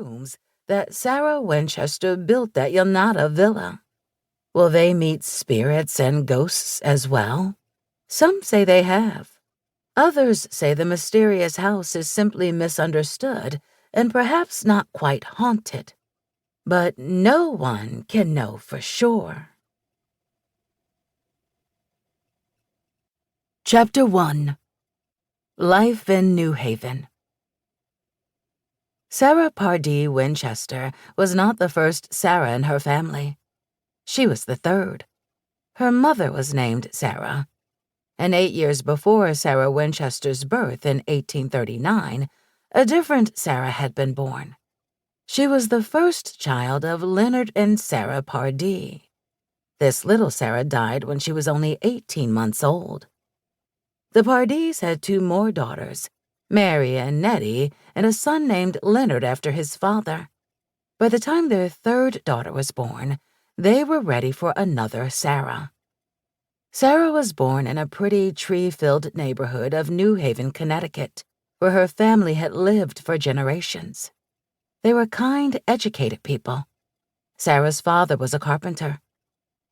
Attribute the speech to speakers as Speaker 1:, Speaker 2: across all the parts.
Speaker 1: rooms that Sarah Winchester built at Yanata Villa. Will they meet spirits and ghosts as well? Some say they have. Others say the mysterious house is simply misunderstood and perhaps not quite haunted. But no one can know for sure. Chapter 1. Life in New Haven. Sarah Pardee Winchester was not the first Sarah in her family. She was the third. Her mother was named Sarah, and 8 years before Sarah Winchester's birth in 1839, a different Sarah had been born. She was the first child of Leonard and Sarah Pardee. This little Sarah died when she was only 18 months old. The Pardees had 2 more daughters, Mary and Nettie, and a son named Leonard after his father. By the time their third daughter was born, they were ready for another Sarah. Sarah was born in a pretty tree-filled neighborhood of New Haven, Connecticut, where her family had lived for generations. They were kind, educated people. Sarah's father was a carpenter.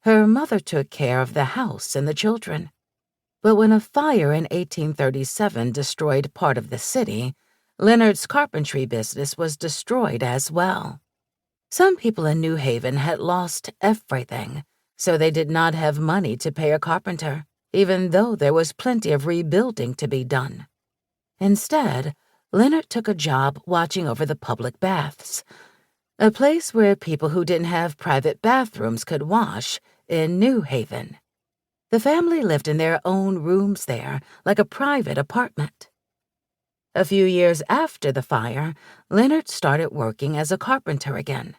Speaker 1: Her mother took care of the house and the children. But when a fire in 1837 destroyed part of the city, Leonard's carpentry business was destroyed as well. Some people in New Haven had lost everything, so they did not have money to pay a carpenter, even though there was plenty of rebuilding to be done. Instead, Leonard took a job watching over the public baths, a place where people who didn't have private bathrooms could wash in New Haven. The family lived in their own rooms there, like a private apartment. A few years after the fire, Leonard started working as a carpenter again.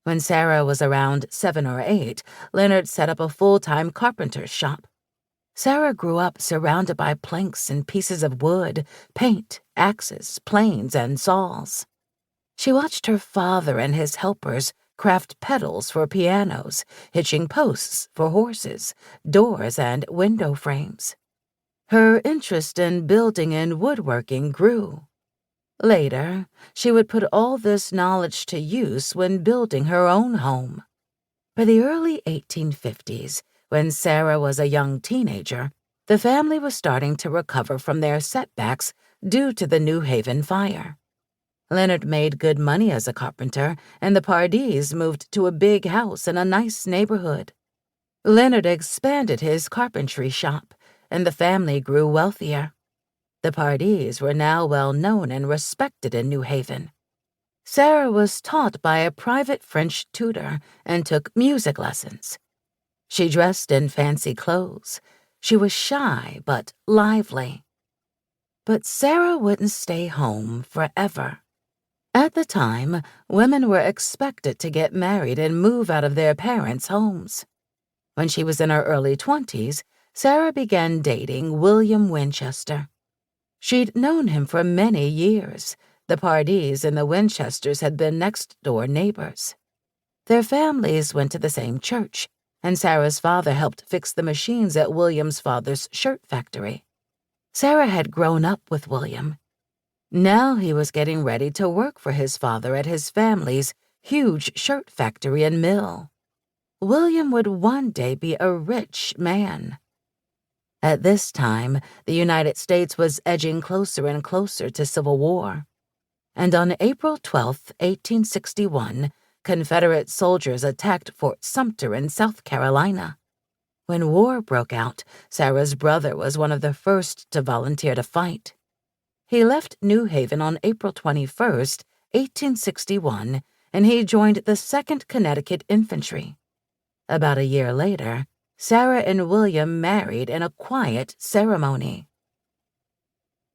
Speaker 1: When Sarah was around 7 or 8, Leonard set up a full-time carpenter's shop. Sarah grew up surrounded by planks and pieces of wood, paint, axes, planes, and saws. She watched her father and his helpers craft pedals for pianos, hitching posts for horses, doors, and window frames. Her interest in building and woodworking grew. Later, she would put all this knowledge to use when building her own home. By the early 1850s, when Sarah was a young teenager, the family was starting to recover from their setbacks due to the New Haven fire. Leonard made good money as a carpenter, and the Pardees moved to a big house in a nice neighborhood. Leonard expanded his carpentry shop, and the family grew wealthier. The Pardees were now well known and respected in New Haven. Sarah was taught by a private French tutor and took music lessons. She dressed in fancy clothes. She was shy but lively. But Sarah wouldn't stay home forever. At the time, women were expected to get married and move out of their parents' homes. When she was in her early 20s, Sarah began dating William Winchester. She'd known him for many years. The Pardees and the Winchesters had been next-door neighbors. Their families went to the same church, and Sarah's father helped fix the machines at William's father's shirt factory. Sarah had grown up with William. Now he was getting ready to work for his father at his family's huge shirt factory and mill. William would one day be a rich man. At this time, the United States was edging closer and closer to civil war. And on April 12, 1861, Confederate soldiers attacked Fort Sumter in South Carolina. When war broke out, Sarah's brother was one of the first to volunteer to fight. He left New Haven on April 21, 1861, and he joined the 2nd Connecticut Infantry. About a year later, Sarah and William married in a quiet ceremony.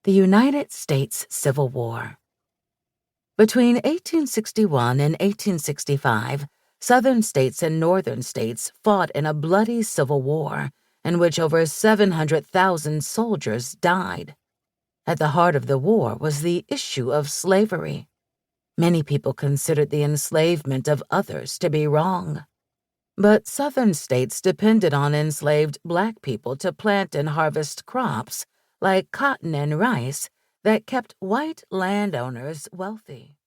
Speaker 1: The United States Civil War. Between 1861 and 1865, Southern states and Northern states fought in a bloody civil war in which over 700,000 soldiers died. At the heart of the war was the issue of slavery. Many people considered the enslavement of others to be wrong. But Southern states depended on enslaved Black people to plant and harvest crops, like cotton and rice, that kept white landowners wealthy.